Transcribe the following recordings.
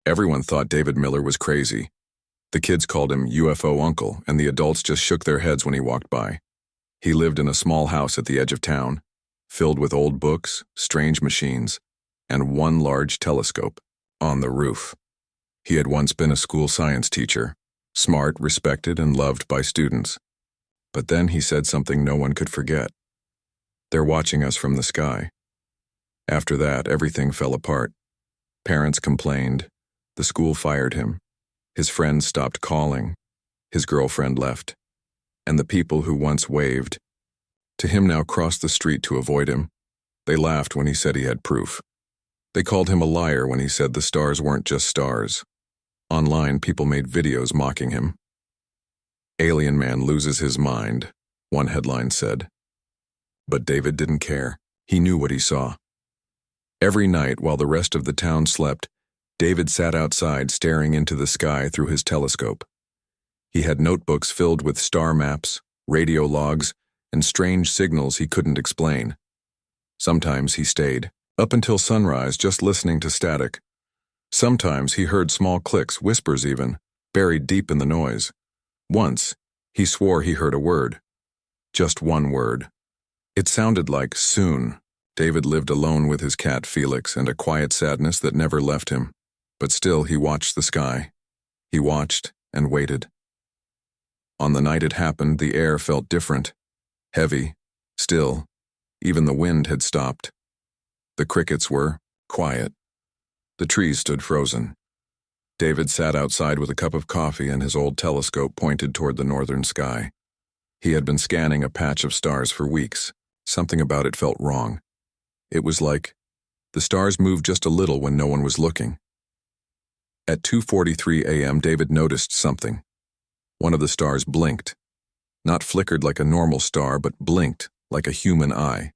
Everyone thought David Miller was crazy. The kids called him UFO Uncle, and the adults just shook their heads when he walked by. He lived in a small house at the edge of town, filled with old books, strange machines, and one large telescope on the roof. He had once been a school science teacher, smart, respected, and loved by students. But then he said something no one could forget. "They're watching us from the sky." After that, everything fell apart. Parents complained. The school fired him. His friends stopped calling. His girlfriend left. And the people who once waved to him now crossed the street to avoid him. They laughed when he said he had proof. They called him a liar when he said the stars weren't just stars. Online, people made videos mocking him. "Alien man loses his mind," one headline said. But David didn't care. He knew what he saw. Every night, while the rest of the town slept, David sat outside staring into the sky through his telescope. He had notebooks filled with star maps, radio logs, and strange signals he couldn't explain. Sometimes he stayed, up until sunrise, just listening to static. Sometimes he heard small clicks, whispers even, buried deep in the noise. Once, he swore he heard a word. Just one word. It sounded like soon. David lived alone with his cat Felix and a quiet sadness that never left him. But still he watched the sky. He watched and waited. On the night it happened, the air felt different. Heavy, still. Even the wind had stopped. The crickets were quiet. The trees stood frozen. David sat outside with a cup of coffee and his old telescope pointed toward the northern sky. He had been scanning a patch of stars for weeks. Something about it felt wrong. It was like the stars moved just a little when no one was looking. At 2:43 a.m., David noticed something. One of the stars blinked. Not flickered like a normal star, but blinked like a human eye.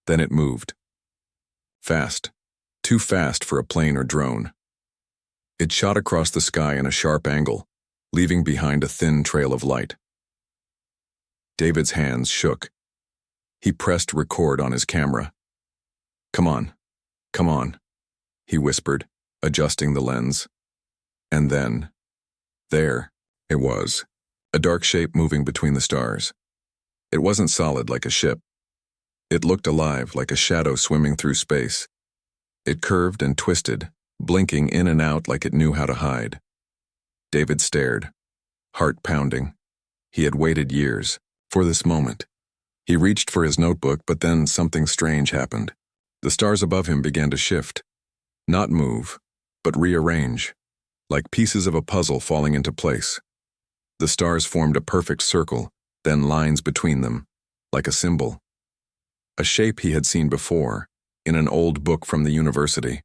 Then it moved. Fast. Too fast for a plane or drone. It shot across the sky in a sharp angle, leaving behind a thin trail of light. David's hands shook. He pressed record on his camera. Come on," he whispered, adjusting the lens. And then, there it was, a dark shape moving between the stars. It wasn't solid like a ship. It looked alive, like a shadow swimming through space. It curved and twisted, blinking in and out like it knew how to hide. David stared, heart pounding. He had waited years for this moment. He reached for his notebook, but then something strange happened. The stars above him began to shift. Not move, but rearrange, like pieces of a puzzle falling into place. The stars formed a perfect circle, then lines between them, like a symbol. A shape he had seen before, in an old book from the university.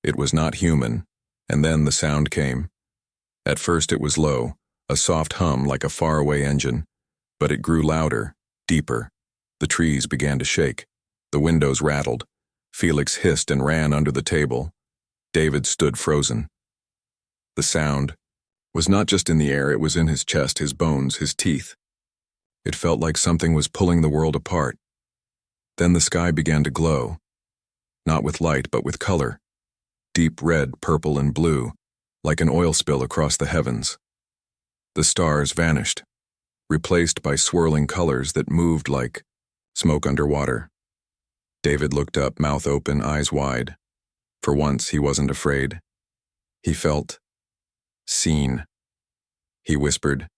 It was not human, and then the sound came. At first it was low, a soft hum like a faraway engine, but it grew louder, deeper. The trees began to shake. The windows rattled. Felix hissed and ran under the table. David stood frozen. The sound was not just in the air, it was in his chest, his bones, his teeth. It felt like something was pulling the world apart. Then the sky began to glow. Not with light, but with color. Deep red, purple, and blue, like an oil spill across the heavens. The stars vanished, replaced by swirling colors that moved like smoke underwater. David looked up, mouth open, eyes wide. For once, he wasn't afraid. He felt seen. He whispered,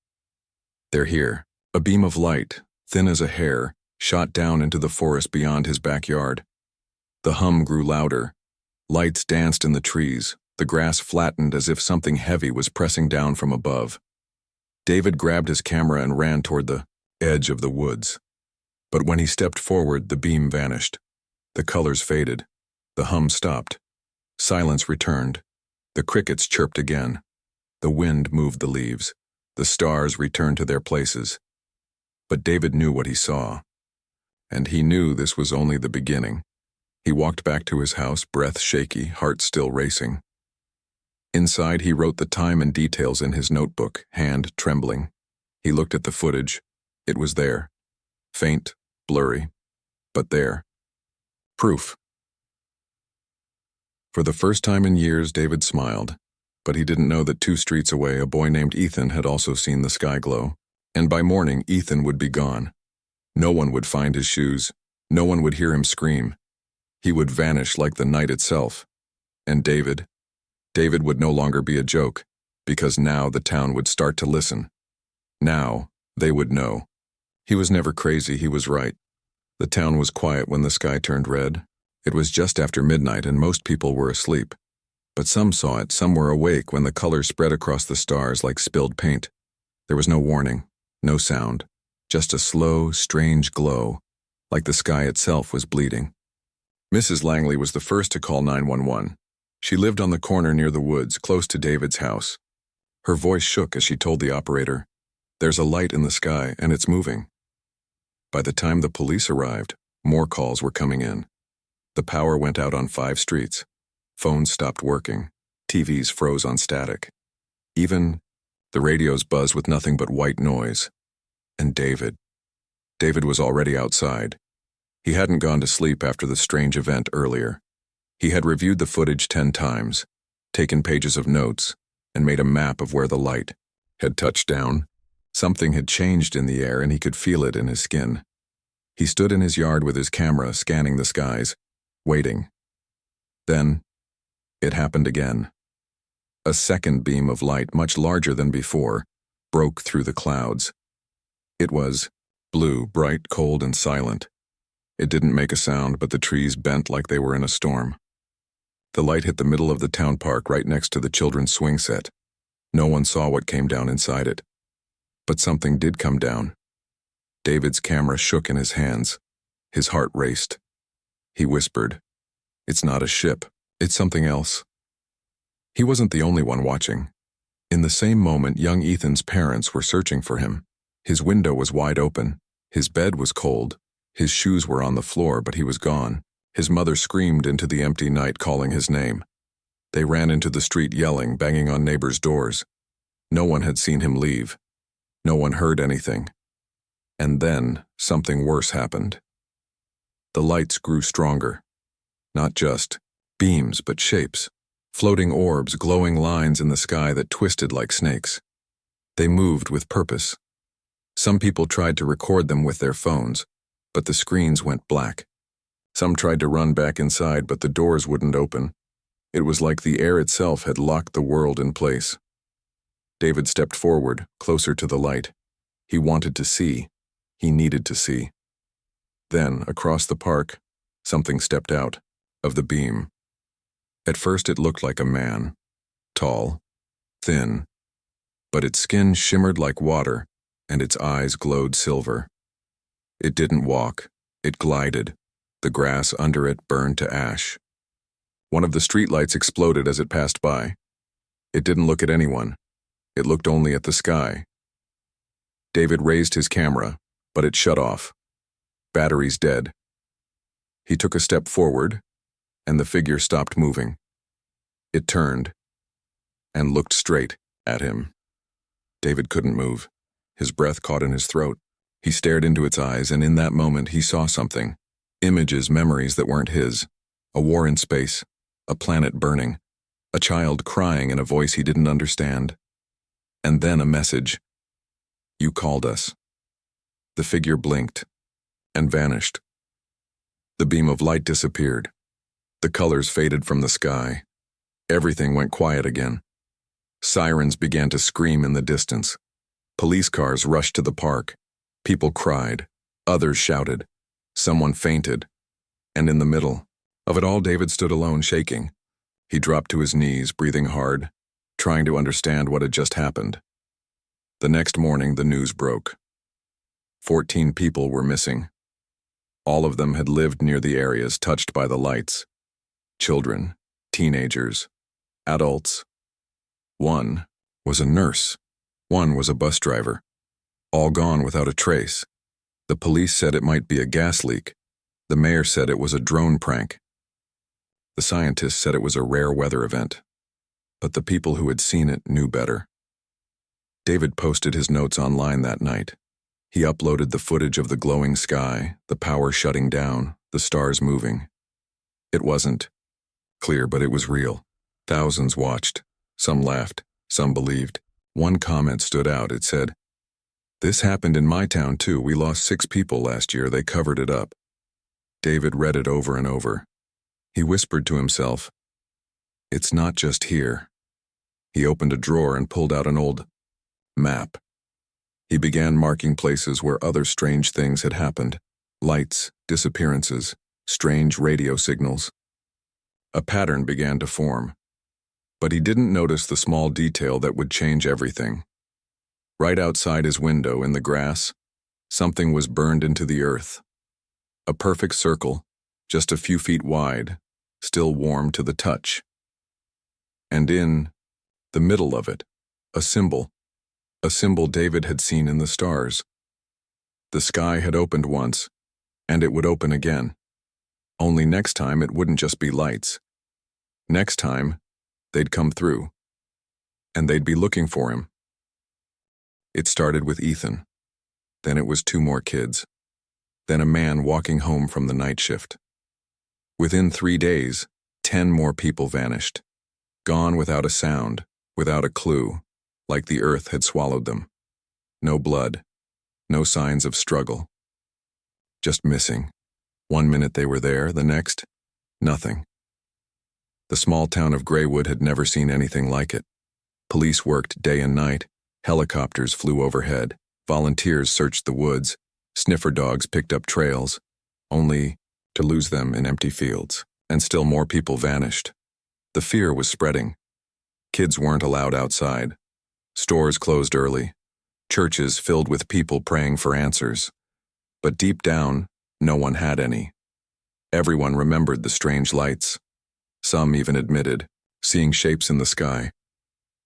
"They're here." A beam of light, thin as a hair, shot down into the forest beyond his backyard. The hum grew louder. Lights danced in the trees. The grass flattened as if something heavy was pressing down from above. David grabbed his camera and ran toward the edge of the woods. But when he stepped forward, the beam vanished. The colors faded. The hum stopped. Silence returned. The crickets chirped again. The wind moved the leaves. The stars returned to their places. But David knew what he saw. And he knew this was only the beginning. He walked back to his house, breath shaky, heart still racing. Inside, he wrote the time and details in his notebook, hand trembling. He looked at the footage. It was there. Faint, blurry, but there. Proof. For the first time in years, David smiled, but he didn't know that 2 streets away, a boy named Ethan had also seen the sky glow. And by morning, Ethan would be gone. No one would find his shoes. No one would hear him scream. He would vanish like the night itself. And David would no longer be a joke, because now the town would start to listen. Now, they would know. He was never crazy, he was right. The town was quiet when the sky turned red. It was just after midnight and most people were asleep. But some saw it, some were awake when the colors spread across the stars like spilled paint. There was no warning, no sound, just a slow, strange glow, like the sky itself was bleeding. Mrs. Langley was the first to call 911. She lived on the corner near the woods, close to David's house. Her voice shook as she told the operator, "There's a light in the sky, and it's moving." By the time the police arrived, more calls were coming in. The power went out on 5 streets. Phones stopped working. TVs froze on static. Even the radios buzzed with nothing but white noise. And David was already outside. He hadn't gone to sleep after the strange event earlier. He had reviewed the footage 10 times, taken pages of notes, and made a map of where the light had touched down. Something had changed in the air and he could feel it in his skin. He stood in his yard with his camera scanning the skies, waiting. Then, it happened again. A second beam of light, much larger than before, broke through the clouds. It was blue, bright, cold, and silent. It didn't make a sound, but the trees bent like they were in a storm. The light hit the middle of the town park right next to the children's swing set. No one saw what came down inside it. But something did come down. David's camera shook in his hands. His heart raced. He whispered, "It's not a ship. It's something else." He wasn't the only one watching. In the same moment, young Ethan's parents were searching for him. His window was wide open. His bed was cold. His shoes were on the floor, but he was gone. His mother screamed into the empty night, calling his name. They ran into the street yelling, banging on neighbors' doors. No one had seen him leave. No one heard anything. And then something worse happened. The lights grew stronger. Not just beams, but shapes. Floating orbs, glowing lines in the sky that twisted like snakes. They moved with purpose. Some people tried to record them with their phones, but the screens went black. Some tried to run back inside, but the doors wouldn't open. It was like the air itself had locked the world in place. David stepped forward, closer to the light. He wanted to see. He needed to see. Then, across the park, something stepped out of the beam. At first it looked like a man, tall, thin, but its skin shimmered like water and its eyes glowed silver. It didn't walk, it glided. The grass under it burned to ash. One of the streetlights exploded as it passed by. It didn't look at anyone. It looked only at the sky. David raised his camera, but it shut off. Batteries dead. He took a step forward, and the figure stopped moving. It turned and looked straight at him. David couldn't move. His breath caught in his throat. He stared into its eyes, and in that moment he saw something. Images, memories that weren't his. A war in space. A planet burning. A child crying in a voice he didn't understand. And then a message. "You called us." The figure blinked and vanished. The beam of light disappeared. The colors faded from the sky. Everything went quiet again. Sirens began to scream in the distance. Police cars rushed to the park. People cried. Others shouted. Someone fainted. And in the middle of it all, David stood alone, shaking. He dropped to his knees, breathing hard, trying to understand what had just happened. The next morning, the news broke. 14 people were missing. All of them had lived near the areas touched by the lights. Children, teenagers, adults. One was a nurse. One was a bus driver. All gone without a trace. The police said it might be a gas leak. The mayor said it was a drone prank. The scientists said it was a rare weather event. But the people who had seen it knew better. David posted his notes online that night. He uploaded the footage of the glowing sky, the power shutting down, the stars moving. It wasn't Clear, but it was real. Thousands watched. Some laughed. Some believed. One comment stood out. It said, "This happened in my town too. We lost 6 people last year. They covered it up." David read it over and over. He whispered to himself, "It's not just here." He opened a drawer and pulled out an old map. He began marking places where other strange things had happened. Lights, disappearances, strange radio signals. A pattern began to form. But he didn't notice the small detail that would change everything. Right outside his window in the grass, something was burned into the earth. A perfect circle, just a few feet wide, still warm to the touch. And in the middle of it, a symbol David had seen in the stars. The sky had opened once, and it would open again. Only next time it wouldn't just be lights. Next time, they'd come through, and they'd be looking for him. It started with Ethan. Then it was 2 more kids. Then a man walking home from the night shift. Within 3 days, 10 more people vanished. Gone without a sound, without a clue, like the earth had swallowed them. No blood, no signs of struggle. Just missing. 1 minute they were there, the next, nothing. The small town of Graywood had never seen anything like it. Police worked day and night. Helicopters flew overhead. Volunteers searched the woods. Sniffer dogs picked up trails, only to lose them in empty fields. And still more people vanished. The fear was spreading. Kids weren't allowed outside. Stores closed early. Churches filled with people praying for answers. But deep down, no one had any. Everyone remembered the strange lights. Some even admitted seeing shapes in the sky.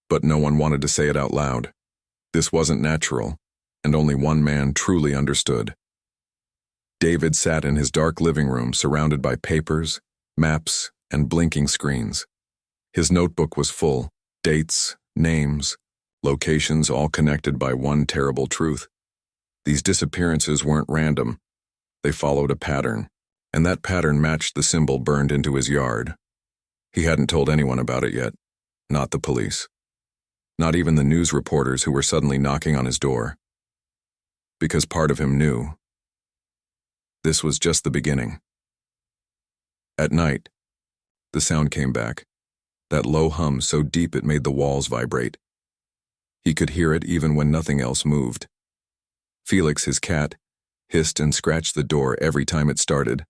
But no one wanted to say it out loud. This wasn't natural, and only one man truly understood. David sat in his dark living room surrounded by papers, maps, and blinking screens. His notebook was full, dates, names, locations all connected by one terrible truth. These disappearances weren't random. They followed a pattern, and that pattern matched the symbol burned into his yard. He hadn't told anyone about it yet, not the police. Not even the news reporters who were suddenly knocking on his door. Because part of him knew. This was just the beginning. At night, the sound came back, that low hum so deep it made the walls vibrate. He could hear it even when nothing else moved. Felix, his cat, hissed and scratched the door every time it started.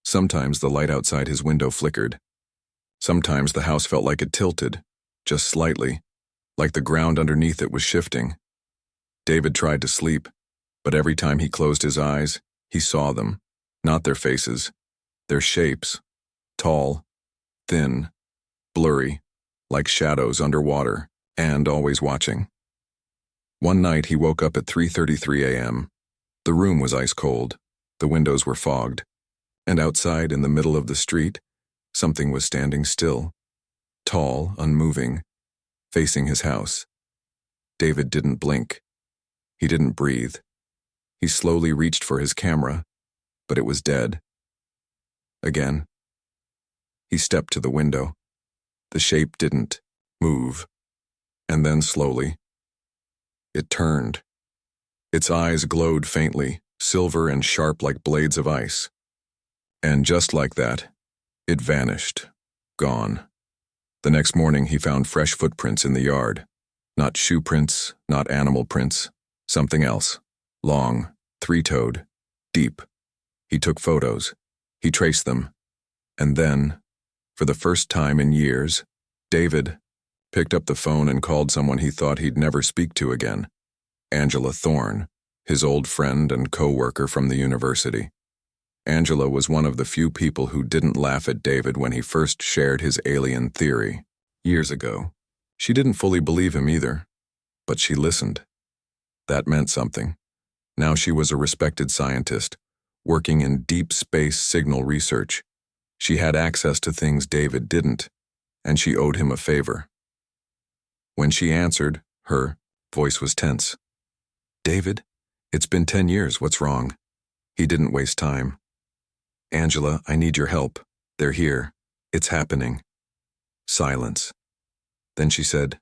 Sometimes the light outside his window flickered. Sometimes the house felt like it tilted, just slightly, like the ground underneath it was shifting. David tried to sleep, but every time he closed his eyes, he saw them, not their faces, their shapes, tall, thin, blurry, like shadows underwater, and always watching. One night he woke up at 3:33 a.m. The room was ice cold, the windows were fogged, and outside in the middle of the street, something was standing still, tall, unmoving, facing his house. David didn't blink. He didn't breathe. He slowly reached for his camera, but it was dead. Again. He stepped to the window. The shape didn't move. And then slowly, it turned. Its eyes glowed faintly, silver and sharp like blades of ice. And just like that, it vanished, gone. The next morning he found fresh footprints in the yard. Not shoe prints, not animal prints, something else. Long, 3-toed, deep. He took photos. He traced them. And then, for the first time in years, David picked up the phone and called someone he thought he'd never speak to again. Angela Thorne, his old friend and co-worker from the university. Angela was one of the few people who didn't laugh at David when he first shared his alien theory. Years ago, she didn't fully believe him either, but she listened. That meant something. Now she was a respected scientist, working in deep space signal research. She had access to things David didn't, and she owed him a favor. When she answered, her voice was tense. "David, it's been 10 years, what's wrong?" He didn't waste time. "Angela, I need your help. They're here. It's happening. Silence. Then she said,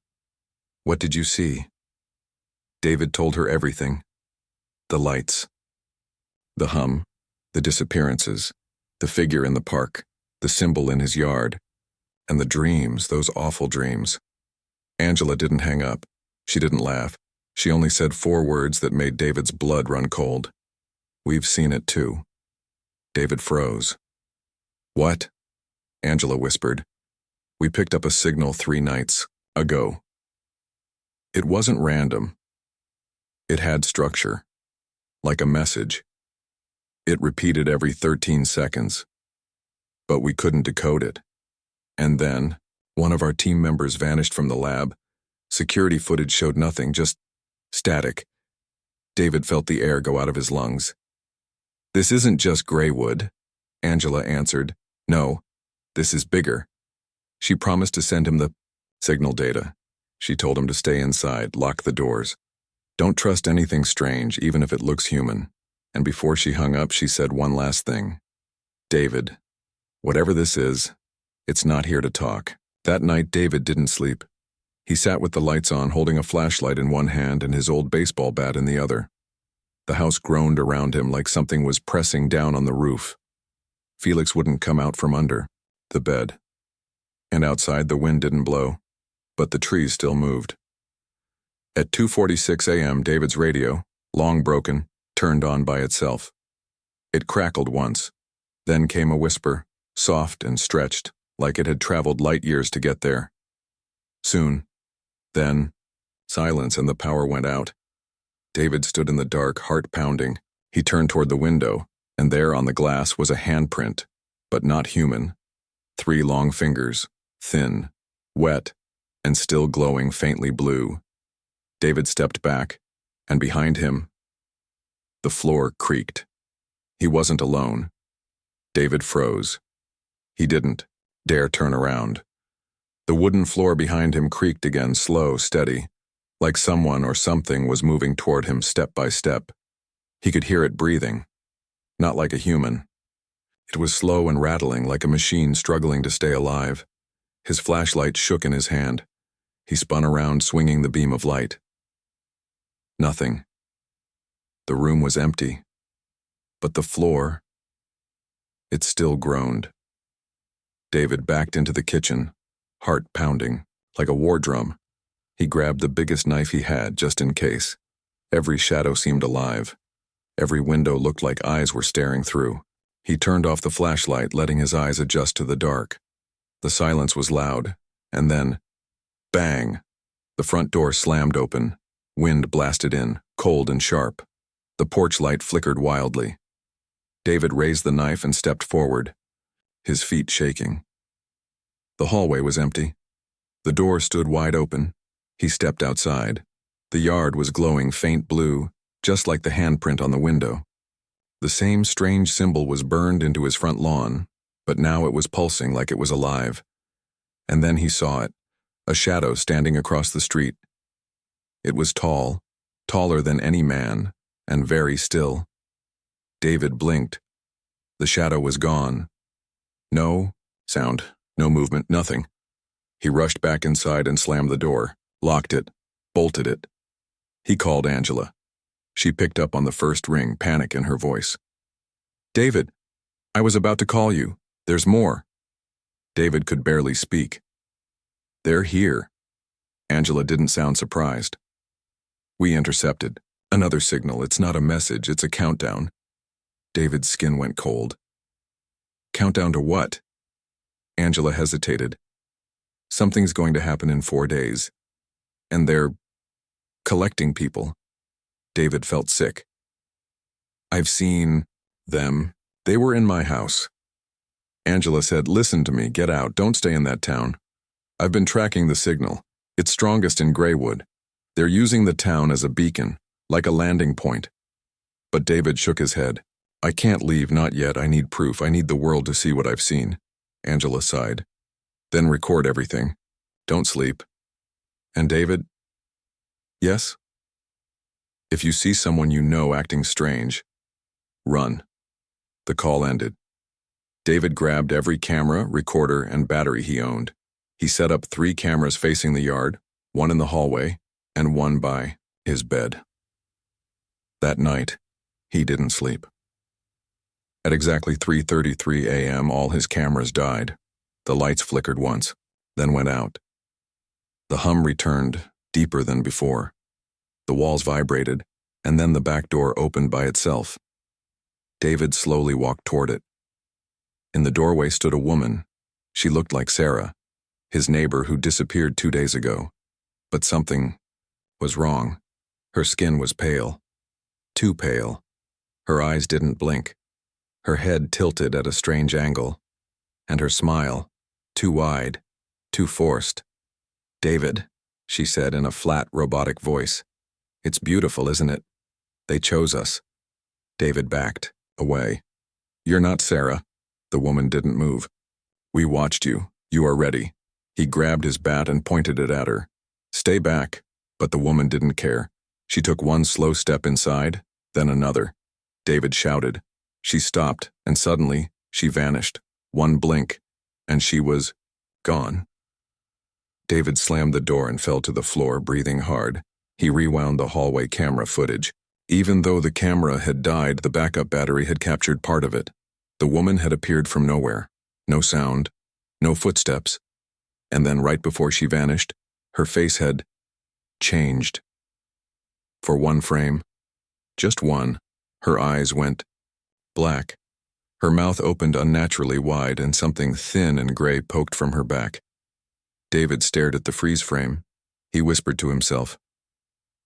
"What did you see?" David told her everything. The lights. The hum. The disappearances. The figure in the park. The symbol in his yard. And the dreams, those awful dreams. Angela didn't hang up. She didn't laugh. She only said 4 words that made David's blood run cold. "We've seen it too." David froze. "What?" Angela whispered. "We picked up a signal 3 nights ago." It wasn't random. It had structure. Like a message. It repeated every 13 seconds. But we couldn't decode it. And then, one of our team members vanished from the lab. Security footage showed nothing, just static. David felt the air go out of his lungs. "This isn't just Greywood," Angela answered. "No, this is bigger." She promised to send him the signal data. She told him to stay inside, lock the doors. Don't trust anything strange, even if it looks human. And before she hung up, she said one last thing. "David, whatever this is, it's not here to talk." That night, David didn't sleep. He sat with the lights on, holding a flashlight in one hand and his old baseball bat in the other. The house groaned around him like something was pressing down on the roof. Felix wouldn't come out from under the bed. And outside, the wind didn't blow, but the trees still moved. At 2:46 a.m., David's radio, long broken, turned on by itself. It crackled once. Then came a whisper, soft and stretched, like it had traveled light years to get there. Soon. Then, silence, and the power went out. David stood in the dark, heart pounding. He turned toward the window, and there on the glass was a handprint, but not human. 3 long fingers, thin, wet, and still glowing faintly blue. David stepped back, and behind him, the floor creaked. He wasn't alone. David froze. He didn't dare turn around. The wooden floor behind him creaked again, slow, steady, like someone or something was moving toward him step by step. He could hear it breathing, not like a human. It was slow and rattling, like a machine struggling to stay alive. His flashlight shook in his hand. He spun around, swinging the beam of light. Nothing. The room was empty. But the floor, it still groaned. David backed into the kitchen, heart pounding, like a war drum. He grabbed the biggest knife he had, just in case. Every shadow seemed alive. Every window looked like eyes were staring through. He turned off the flashlight, letting his eyes adjust to the dark. The silence was loud, and then, bang! The front door slammed open. Wind blasted in, cold and sharp. The porch light flickered wildly. David raised the knife and stepped forward, his feet shaking. The hallway was empty. The door stood wide open. He stepped outside. The yard was glowing faint blue, just like the handprint on the window. The same strange symbol was burned into his front lawn, but now it was pulsing like it was alive. And then he saw it, a shadow standing across the street. It was tall, taller than any man, and very still. David blinked. The shadow was gone. No sound, no movement, nothing. He rushed back inside and slammed the door, locked it, bolted it. He called Angela. She picked up on the first ring, panic in her voice. "David, I was about to call you. There's more." David could barely speak. "They're here." Angela didn't sound surprised. "We intercepted. Another signal. It's not a message, it's a countdown." David's skin went cold. "Countdown to what?" Angela hesitated. "Something's going to happen in 4 days. And they're collecting people." David felt sick. "I've seen them. They were in my house." Angela said, "Listen to me, get out, don't stay in that town. I've been tracking the signal. It's strongest in Greywood. They're using the town as a beacon, like a landing point." But David shook his head. "I can't leave, not yet. I need proof. I need the world to see what I've seen." Angela sighed. "Then record everything. Don't sleep." "And David?" "Yes?" "If you see someone you know acting strange, run." The call ended. David grabbed every camera, recorder, and battery he owned. He set up 3 cameras facing the yard, 1 in the hallway, and 1 by his bed. That night, he didn't sleep. At exactly 3:33 a.m., all his cameras died. The lights flickered once, then went out. The hum returned, deeper than before. The walls vibrated, and then the back door opened by itself. David slowly walked toward it. In the doorway stood a woman. She looked like Sarah, his neighbor who disappeared 2 days ago. But something was wrong. Her skin was pale. Too pale. Her eyes didn't blink. Her head tilted at a strange angle. And her smile, too wide, too forced. "David," she said in a flat, robotic voice. "It's beautiful, isn't it? They chose us." David backed away. "You're not Sarah." The woman didn't move. "We watched you. You are ready." He grabbed his bat and pointed it at her. "Stay back." But the woman didn't care. She took one slow step inside, then another. David shouted. She stopped, and suddenly, she vanished. One blink, and she was gone. David slammed the door and fell to the floor, breathing hard. He rewound the hallway camera footage. Even though the camera had died, the backup battery had captured part of it. The woman had appeared from nowhere. No sound, no footsteps. And then right before she vanished, her face had changed. For one frame, just one, her eyes went black. Her mouth opened unnaturally wide and something thin and gray poked from her back. David stared at the freeze frame. He whispered to himself,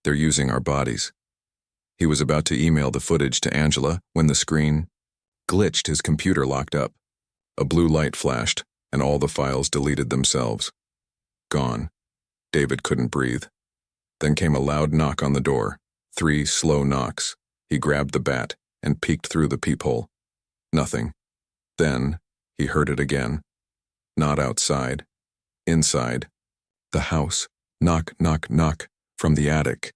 "They're using our bodies." He was about to email the footage to Angela when the screen glitched. His computer locked up. A blue light flashed, and all the files deleted themselves. Gone. David couldn't breathe. Then came a loud knock on the door. 3 slow knocks. He grabbed the bat and peeked through the peephole. Nothing. Then he heard it again. Not outside. Inside. The house. Knock, knock, knock. From the attic.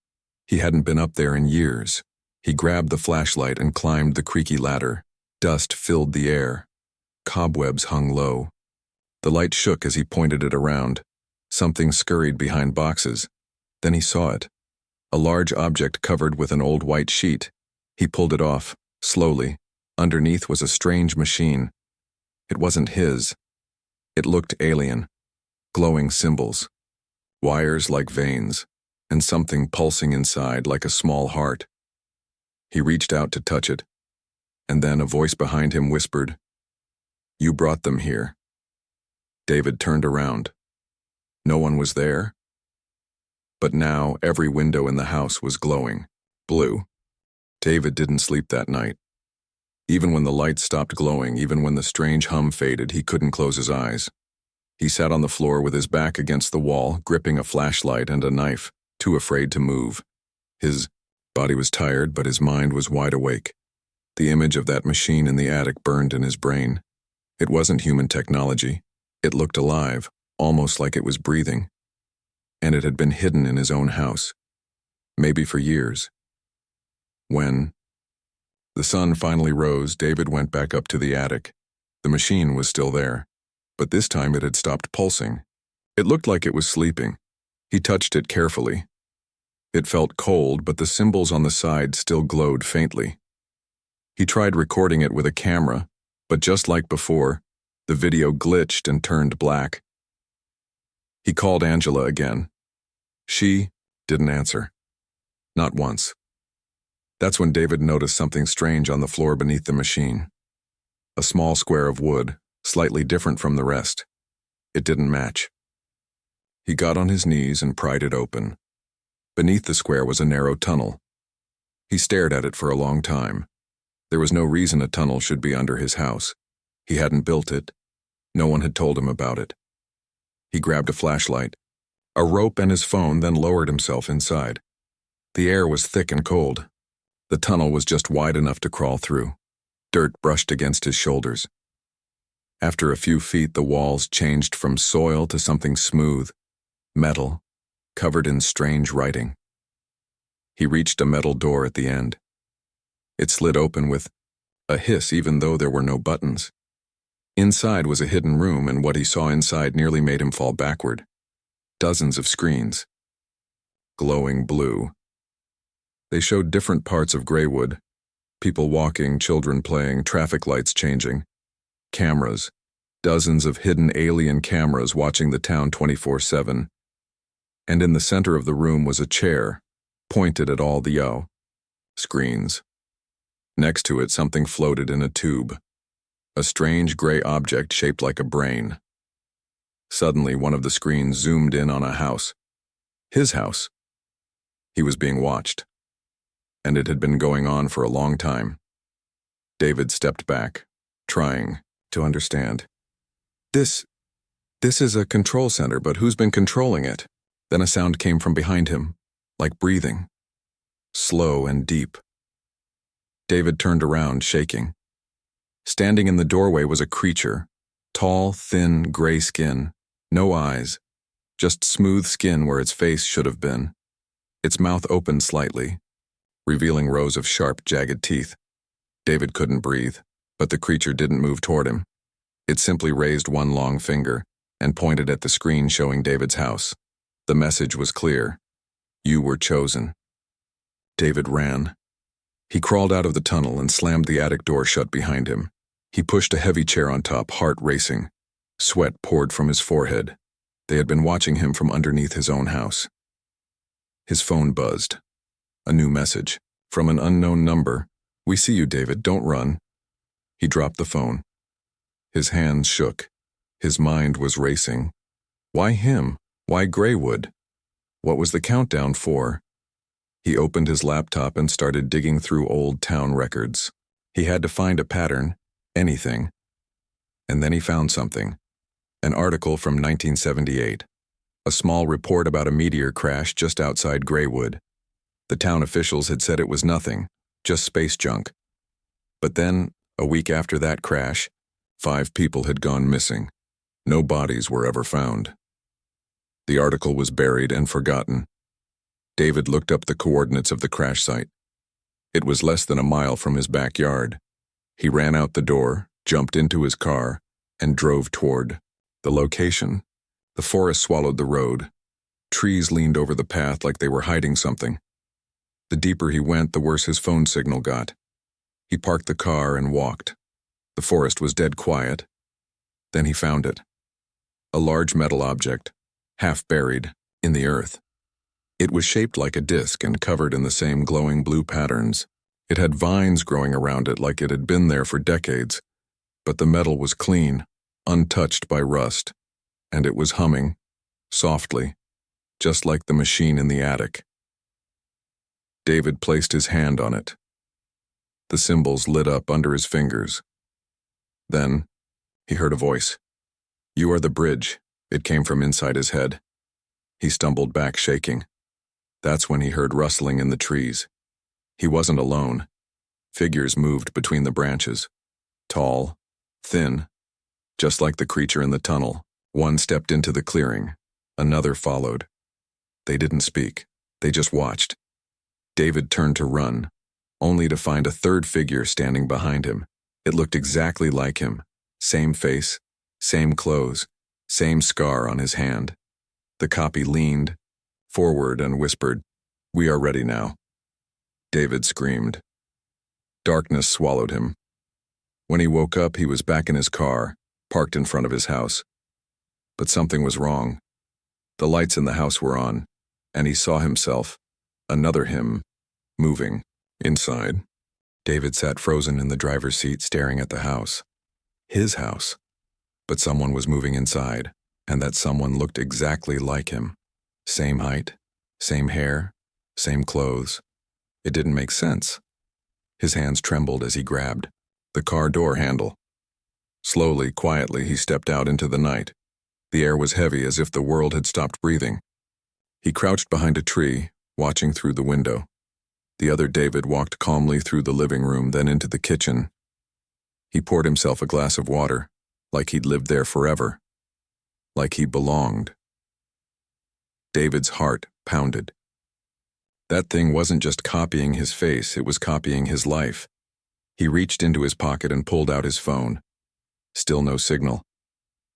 He hadn't been up there in years. He grabbed the flashlight and climbed the creaky ladder. Dust filled the air. Cobwebs hung low. The light shook as he pointed it around. Something scurried behind boxes. Then he saw it. A large object covered with an old white sheet. He pulled it off, slowly. Underneath was a strange machine. It wasn't his. It looked alien. Glowing symbols. Wires like veins, and something pulsing inside like a small heart. He reached out to touch it. And then a voice behind him whispered, "You brought them here." David turned around. No one was there. But now every window in the house was glowing, blue. David didn't sleep that night. Even when the lights stopped glowing, even when the strange hum faded, he couldn't close his eyes. He sat on the floor with his back against the wall, gripping a flashlight and a knife, too afraid to move. His body was tired, but his mind was wide awake. The image of that machine in the attic burned in his brain. It wasn't human technology. It looked alive, almost like it was breathing. And it had been hidden in his own house. Maybe for years. When the sun finally rose, David went back up to the attic. The machine was still there, but this time it had stopped pulsing. It looked like it was sleeping. He touched it carefully. It felt cold, but the symbols on the side still glowed faintly. He tried recording it with a camera, but just like before, the video glitched and turned black. He called Angela again. She didn't answer. Not once. That's when David noticed something strange on the floor beneath the machine. A small square of wood, slightly different from the rest. It didn't match. He got on his knees and pried it open. Beneath the square was a narrow tunnel. He stared at it for a long time. There was no reason a tunnel should be under his house. He hadn't built it. No one had told him about it. He grabbed a flashlight, a rope and his phone, then lowered himself inside. The air was thick and cold. The tunnel was just wide enough to crawl through. Dirt brushed against his shoulders. After a few feet, the walls changed from soil to something smooth, metal, covered in strange writing. He reached a metal door at the end. It slid open with a hiss, even though there were no buttons. Inside was a hidden room, and what he saw inside nearly made him fall backward. Dozens of screens. Glowing blue. They showed different parts of Greywood. People walking, children playing, traffic lights changing. Cameras. Dozens of hidden alien cameras watching the town 24/7. And in the center of the room was a chair, pointed at all the screens. Next to it, something floated in a tube. A strange gray object shaped like a brain. Suddenly, one of the screens zoomed in on a house. His house. He was being watched. And it had been going on for a long time. David stepped back, trying to understand. This is a control center, but who's been controlling it? Then a sound came from behind him, like breathing. Slow and deep. David turned around, shaking. Standing in the doorway was a creature. Tall, thin, gray skin. No eyes. Just smooth skin where its face should have been. Its mouth opened slightly, revealing rows of sharp, jagged teeth. David couldn't breathe, but the creature didn't move toward him. It simply raised one long finger and pointed at the screen showing David's house. The message was clear. You were chosen. David ran. He crawled out of the tunnel and slammed the attic door shut behind him. He pushed a heavy chair on top, heart racing. Sweat poured from his forehead. They had been watching him from underneath his own house. His phone buzzed. A new message. From an unknown number. We see you, David. Don't run. He dropped the phone. His hands shook. His mind was racing. Why him? Why Greywood? What was the countdown for? He opened his laptop and started digging through old town records. He had to find a pattern, anything. And then he found something. An article from 1978. A small report about a meteor crash just outside Greywood. The town officials had said it was nothing, just space junk. But then, a week after that crash, 5 people had gone missing. No bodies were ever found. The article was buried and forgotten. David looked up the coordinates of the crash site. It was less than a mile from his backyard. He ran out the door, jumped into his car, and drove toward the location. The forest swallowed the road. Trees leaned over the path like they were hiding something. The deeper he went, the worse his phone signal got. He parked the car and walked. The forest was dead quiet. Then he found it. A large metal object, half buried in the earth. It was shaped like a disc and covered in the same glowing blue patterns. It had vines growing around it like it had been there for decades, but the metal was clean, untouched by rust, and it was humming, softly, just like the machine in the attic. David placed his hand on it. The symbols lit up under his fingers. Then, he heard a voice. You are the bridge. It came from inside his head. He stumbled back, shaking. That's when he heard rustling in the trees. He wasn't alone. Figures moved between the branches. Tall, thin, just like the creature in the tunnel. One stepped into the clearing. Another followed. They didn't speak. They just watched. David turned to run, only to find a third figure standing behind him. It looked exactly like him. Same face, same clothes, same scar on his hand. The copy leaned forward and whispered, We are ready now. David screamed. Darkness swallowed him. When he woke up, he was back in his car, parked in front of his house. But something was wrong. The lights in the house were on, and he saw himself, another him, moving. Inside, David sat frozen in the driver's seat staring at the house. His house. But someone was moving inside, and that someone looked exactly like him. Same height, same hair, same clothes. It didn't make sense. His hands trembled as he grabbed the car door handle. Slowly, quietly, he stepped out into the night. The air was heavy as if the world had stopped breathing. He crouched behind a tree, watching through the window. The other David walked calmly through the living room, then into the kitchen. He poured himself a glass of water, like he'd lived there forever. Like he belonged. David's heart pounded. That thing wasn't just copying his face, it was copying his life. He reached into his pocket and pulled out his phone. Still no signal.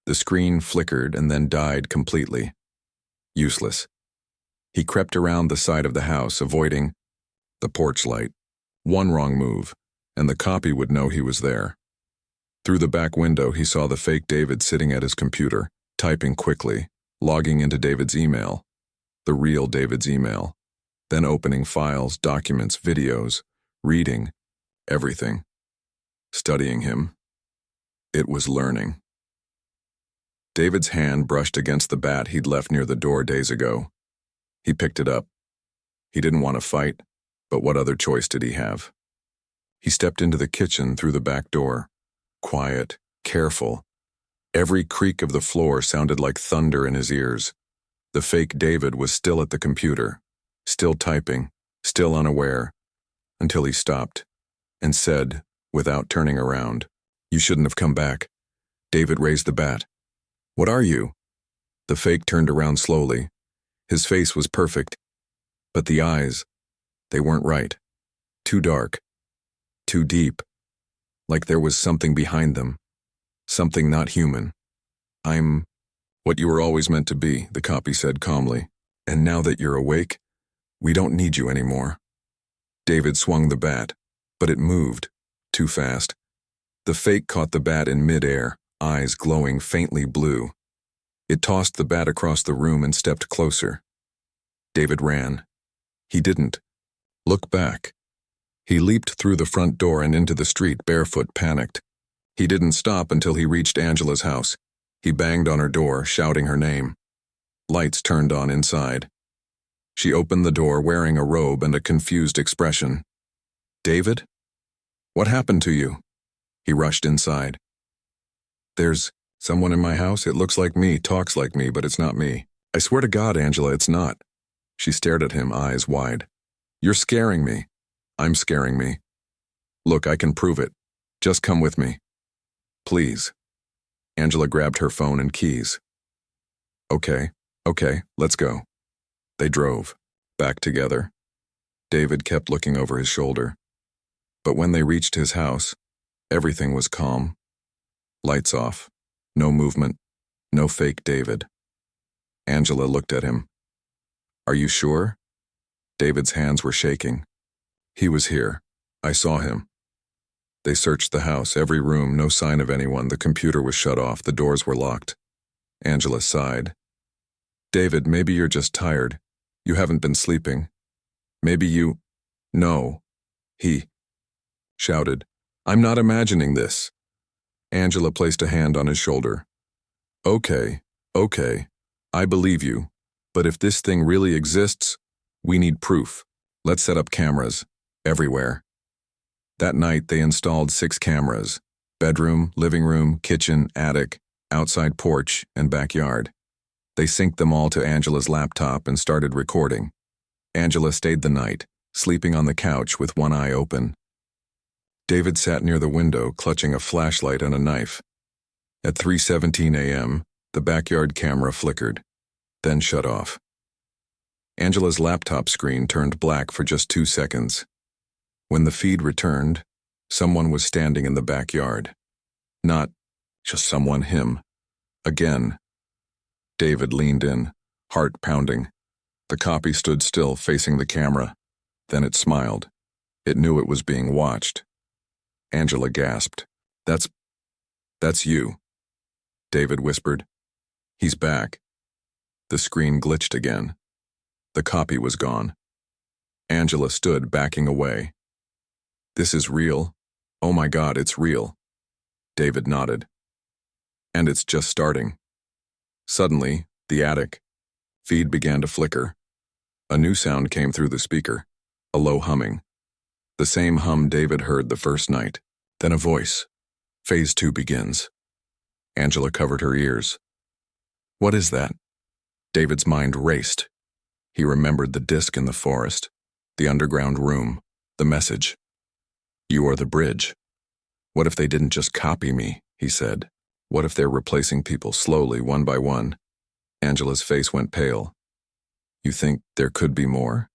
The screen flickered and then died completely. Useless. He crept around the side of the house, avoiding the porch light. One wrong move, and the copy would know he was there. Through the back window, he saw the fake David sitting at his computer, typing quickly, logging into David's email, the real David's email, then opening files, documents, videos, reading, everything. Studying him. It was learning. David's hand brushed against the bat he'd left near the door days ago. He picked it up. He didn't want to fight, but what other choice did he have? He stepped into the kitchen through the back door. Quiet, careful. Every creak of the floor sounded like thunder in his ears. The fake David was still at the computer, still typing, still unaware, until he stopped and said, without turning around, "You shouldn't have come back." David raised the bat. "What are you?" The fake turned around slowly. His face was perfect, but the eyes, they weren't right. Too dark, too deep, like there was something behind them, something not human. "I'm what you were always meant to be," the copy said calmly. "And now that you're awake, we don't need you anymore." David swung the bat, but it moved, too fast. The fake caught the bat in midair, eyes glowing faintly blue. It tossed the bat across the room and stepped closer. David ran. He didn't look back. He leaped through the front door and into the street, barefoot, panicked. He didn't stop until he reached Angela's house. He banged on her door, shouting her name. Lights turned on inside. She opened the door wearing a robe and a confused expression. "David? What happened to you?" He rushed inside. "There's someone in my house. It looks like me, talks like me, but it's not me. I swear to God, Angela, it's not." She stared at him, eyes wide. "You're scaring me." "I'm scaring me." "Look, I can prove it. Just come with me. Please." Angela grabbed her phone and keys. Okay, let's go." They drove, back together. David kept looking over his shoulder. But when they reached his house, everything was calm. Lights off, no movement, no fake David. Angela looked at him. "Are you sure?" David's hands were shaking. "He was here. I saw him." They searched the house, every room, no sign of anyone. The computer was shut off, the doors were locked. Angela sighed. "David, maybe you're just tired. You haven't been sleeping. Maybe you—" "No," he shouted. "I'm not imagining this." Angela placed a hand on his shoulder. Okay, I believe you. But if this thing really exists, we need proof. Let's set up cameras, everywhere." That night they installed 6 cameras: bedroom, living room, kitchen, attic, outside porch, and backyard. They synced them all to Angela's laptop and started recording. Angela stayed the night, sleeping on the couch with one eye open. David sat near the window, clutching a flashlight and a knife. At 3:17 a.m., the backyard camera flickered, then shut off. Angela's laptop screen turned black for just 2 seconds. When the feed returned, someone was standing in the backyard. Not just someone, him. Again. David leaned in, heart pounding. The copy stood still, facing the camera. Then it smiled. It knew it was being watched. Angela gasped. That's you," David whispered. "He's back." The screen glitched again. The copy was gone. Angela stood, backing away. "This is real. Oh my God, it's real." David nodded. "And it's just starting." Suddenly, the attic feed began to flicker. A new sound came through the speaker, a low humming. The same hum David heard the first night. Then a voice. "Phase 2 begins." Angela covered her ears. "What is that?" David's mind raced. He remembered the disc in the forest, the underground room, the message. "You are the bridge." "What if they didn't just copy me?" he said. "What if they're replacing people slowly, one by one?" Angela's face went pale. "You think there could be more?"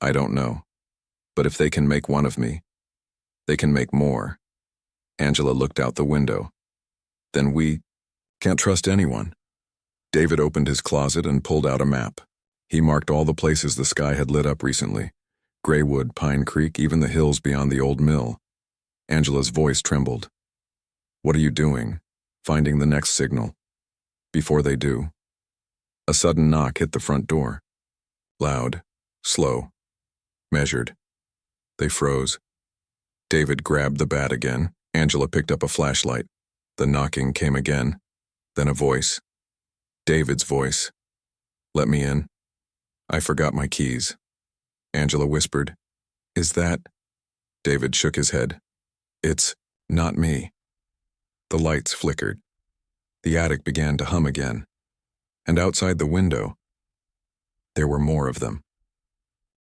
"I don't know. But if they can make one of me, they can make more." Angela looked out the window. Then we can't trust anyone. David opened his closet and pulled out a map. He marked all the places the sky had lit up recently. Graywood, Pine Creek, even the hills beyond the old mill. Angela's voice trembled. What are you doing? Finding the next signal. Before they do, a sudden knock hit the front door. Loud, slow, measured. They froze. David grabbed the bat again. Angela picked up a flashlight. The knocking came again. Then a voice. David's voice. Let me in. I forgot my keys. Angela whispered. Is that? David shook his head. It's not me. The lights flickered. The attic began to hum again. And outside the window, there were more of them.